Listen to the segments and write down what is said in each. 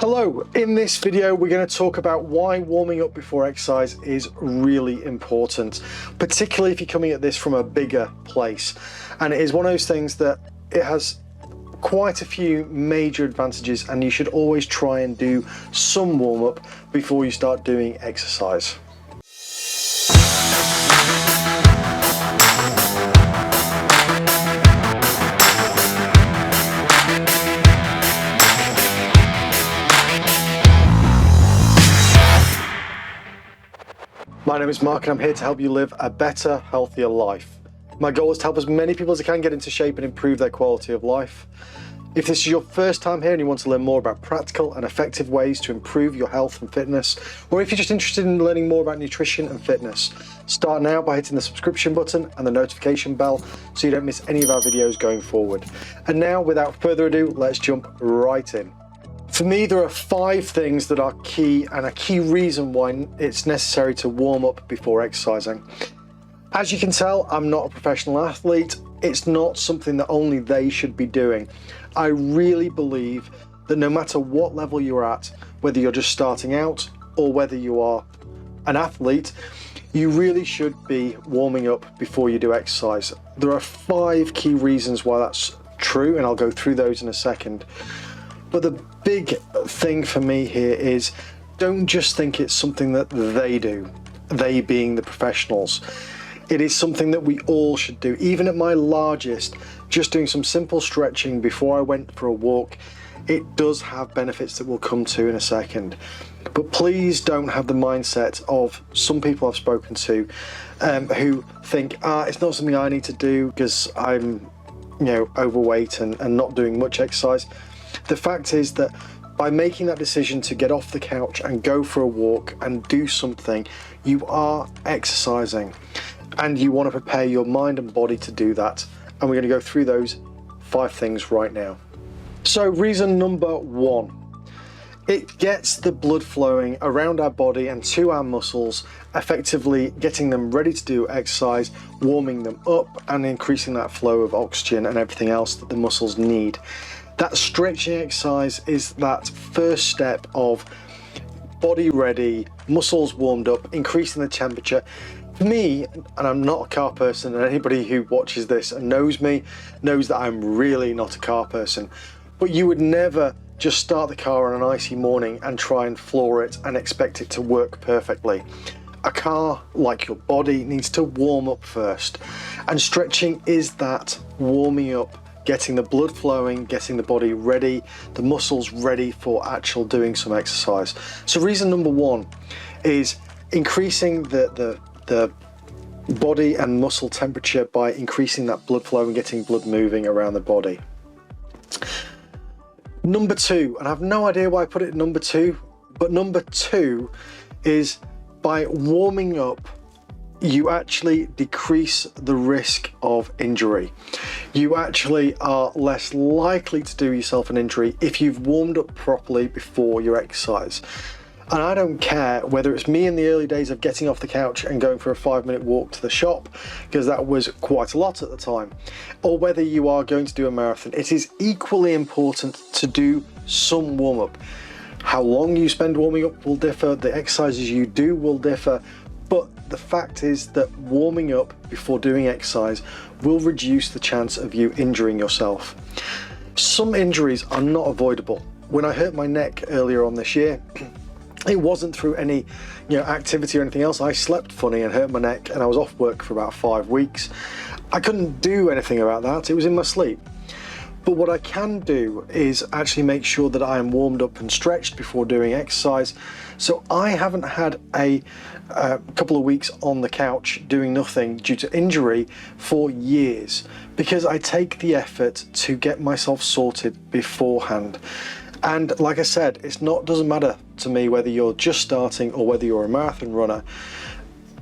Hello, in this video we're going to talk about why warming up before exercise is really important, particularly if you're coming at this from a bigger place. And it is one of those things that it has quite a few major advantages, and you should always try and do some warm up before you start doing exercise. My name is Mark and I'm here to help you live a better, healthier life. My goal is to help as many people as I can get into shape and improve their quality of life. If this is your first time here and you want to learn more about practical and effective ways to improve your health and fitness, or if you're just interested in learning more about nutrition and fitness, start now by hitting the subscription button and the notification bell so you don't miss any of our videos going forward. And now, without further ado, let's jump right in. For me, there are 5 things that are key and a key reason why it's necessary to warm up before exercising. As you can tell, I'm not a professional athlete. It's not something that only they should be doing. I really believe that no matter what level you're at, whether you're just starting out or whether you are an athlete, you really should be warming up before you do exercise. There are 5 key reasons why that's true, and I'll go through those in a second. But the big thing for me here is don't just think it's something that they do, they being the professionals. It is something that we all should do. Even at my largest, just doing some simple stretching before I went for a walk, it does have benefits that we'll come to in a second. But please don't have the mindset of some people I've spoken to who think, it's not something I need to do because I'm overweight and not doing much exercise. The fact is that by making that decision to get off the couch and go for a walk and do something, you are exercising, and you want to prepare your mind and body to do that. And we're going to go through those 5 things right now. So reason number 1, it gets the blood flowing around our body and to our muscles, effectively getting them ready to do exercise, warming them up and increasing that flow of oxygen and everything else that the muscles need. That stretching exercise is that first step of body ready, muscles warmed up, increasing the temperature. For me, and I'm not a car person, and anybody who watches this and knows me knows that I'm really not a car person, but you would never just start the car on an icy morning and try and floor it and expect it to work perfectly. A car, like your body, needs to warm up first, and stretching is that warming up, getting the blood flowing, getting the body ready, the muscles ready for actual doing some exercise. So reason number 1 is increasing the body and muscle temperature by increasing that blood flow and getting blood moving around the body. Number 2, and I have no idea why I put it number 2, but number 2 is by warming up, you actually decrease the risk of injury. You actually are less likely to do yourself an injury if you've warmed up properly before your exercise. And I don't care whether it's me in the early days of getting off the couch and going for a 5-minute walk to the shop, because that was quite a lot at the time, or whether you are going to do a marathon. It is equally important to do some warm-up. How long you spend warming up will differ, the exercises you do will differ, but the fact is that warming up before doing exercise will reduce the chance of you injuring yourself. Some injuries are not avoidable. When I hurt my neck earlier on this year, it wasn't through any activity or anything else. I slept funny and hurt my neck, and I was off work for about 5 weeks. I couldn't do anything about that. It was in my sleep. But what I can do is actually make sure that I am warmed up and stretched before doing exercise. So I haven't had a couple of weeks on the couch doing nothing due to injury for years, because I take the effort to get myself sorted beforehand. And like I said, doesn't matter to me whether you're just starting or whether you're a marathon runner.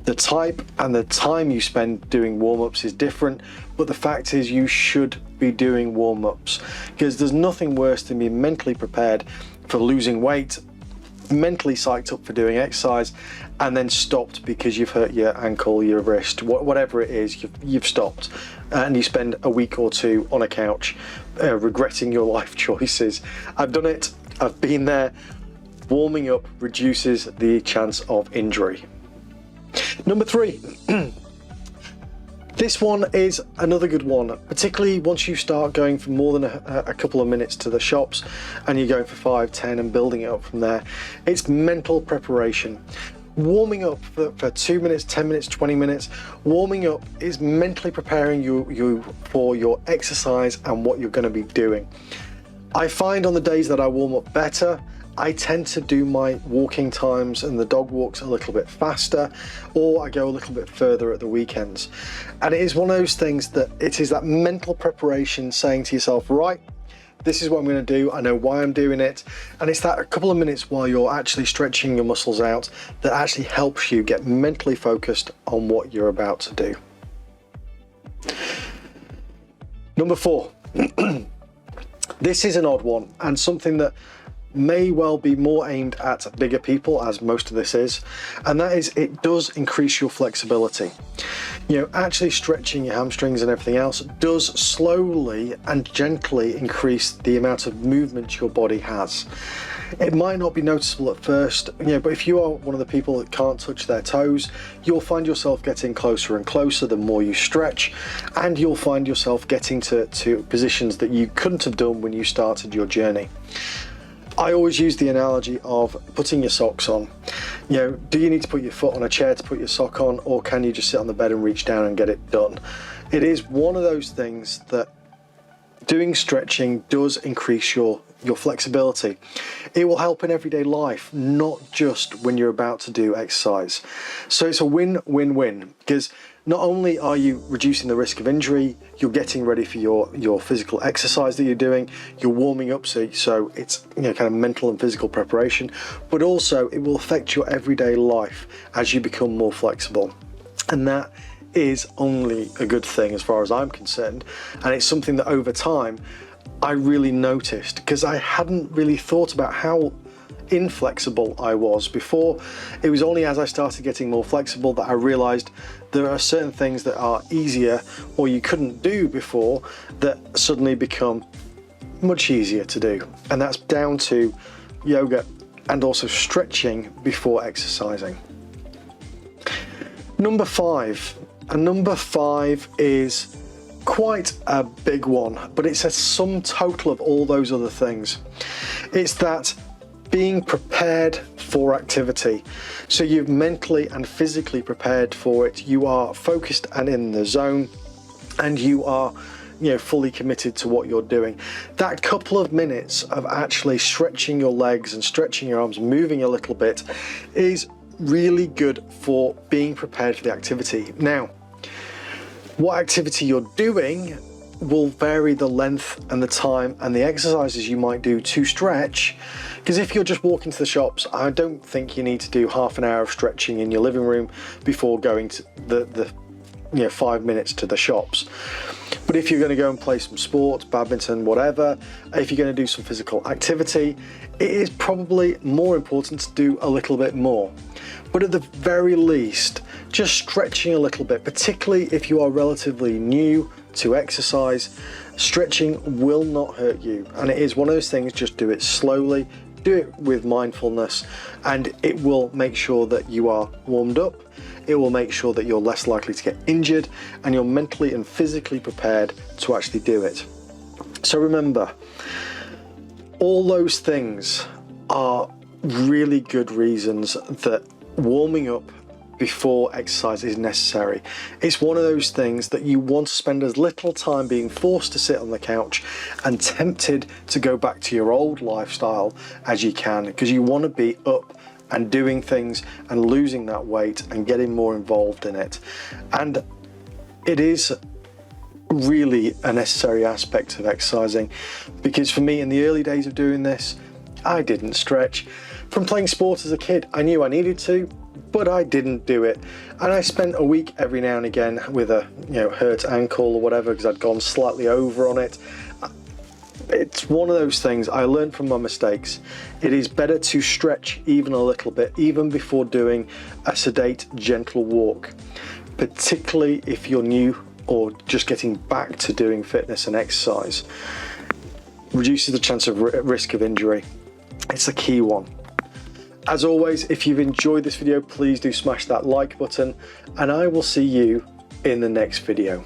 The type and the time you spend doing warm-ups is different, but the fact is you should be doing warm-ups, because there's nothing worse than being mentally prepared for losing weight, mentally psyched up for doing exercise, and then stopped because you've hurt your ankle, your wrist, whatever it is, you've stopped, and you spend a week or 2 on a couch regretting your life choices. I've done it. I've been there. Warming up reduces the chance of injury. Number 3. This one is another good one, particularly once you start going for more than a couple of minutes to the shops and you're going for 5, 10 and building it up from there. It's mental preparation. Warming up for 2 minutes, 10 minutes, 20 minutes, warming up is mentally preparing you for your exercise and what you're going to be doing. I find on the days that I warm up better, I tend to do my walking times and the dog walks a little bit faster, or I go a little bit further at the weekends. And it is one of those things that it is that mental preparation, saying to yourself, right, this is what I'm going to do, I know why I'm doing it, and it's that a couple of minutes while you're actually stretching your muscles out that actually helps you get mentally focused on what you're about to do. Number 4. This is an odd one and something that may well be more aimed at bigger people, as most of this is, and that is it does increase your flexibility. You know, actually stretching your hamstrings and everything else does slowly and gently increase the amount of movement your body has. It might not be noticeable at first, you know, but if you are one of the people that can't touch their toes, you'll find yourself getting closer and closer the more you stretch, and you'll find yourself getting to positions that you couldn't have done when you started your journey. I always use the analogy of putting your socks on. You know, do you need to put your foot on a chair to put your sock on, or can you just sit on the bed and reach down and get it done? It is one of those things that doing stretching does increase your flexibility. It will help in everyday life, not just when you're about to do exercise. So it's a win-win-win, because not only are you reducing the risk of injury, you're getting ready for your physical exercise that you're doing, you're warming up, so it's, you know, kind of mental and physical preparation, but also it will affect your everyday life as you become more flexible. And that is only a good thing as far as I'm concerned, and it's something that over time I really noticed, because I hadn't really thought about how inflexible I was before. It was only as I started getting more flexible that I realized there are certain things that are easier or you couldn't do before that suddenly become much easier to do, and that's down to yoga and also stretching before exercising. Number 5, and number 5 is quite a big one, but it's a sum total of all those other things. It's that being prepared for activity. So you've mentally and physically prepared for it. You are focused and in the zone, and you are, you know, fully committed to what you're doing. That couple of minutes of actually stretching your legs and stretching your arms, moving a little bit, is really good for being prepared for the activity. Now, what activity you're doing will vary the length and the time and the exercises you might do to stretch, because if you're just walking to the shops, I don't think you need to do half an hour of stretching in your living room before going to the 5 minutes to the shops. But if you're going to go and play some sport, badminton, whatever, if you're going to do some physical activity, it is probably more important to do a little bit more. But at the very least, just stretching a little bit, particularly if you are relatively new to exercise, stretching will not hurt you. And it is one of those things, just do it slowly, do it with mindfulness, and it will make sure that you are warmed up. It will make sure that you're less likely to get injured, and you're mentally and physically prepared to actually do it. So remember, all those things are really good reasons that warming up before exercise is necessary. It's one of those things that you want to spend as little time being forced to sit on the couch and tempted to go back to your old lifestyle as you can, because you want to be up and doing things and losing that weight and getting more involved in it. And it is really a necessary aspect of exercising, because for me in the early days of doing this, I didn't stretch. From playing sport as a kid, I knew I needed to, but I didn't do it. And I spent a week every now and again with a hurt ankle or whatever, because I'd gone slightly over on it. It's one of those things I learned from my mistakes. It is better to stretch even a little bit, even before doing a sedate, gentle walk, particularly if you're new or just getting back to doing fitness and exercise. Reduces the chance of risk of injury. It's the key one. As always, if you've enjoyed this video, please do smash that like button, and I will see you in the next video.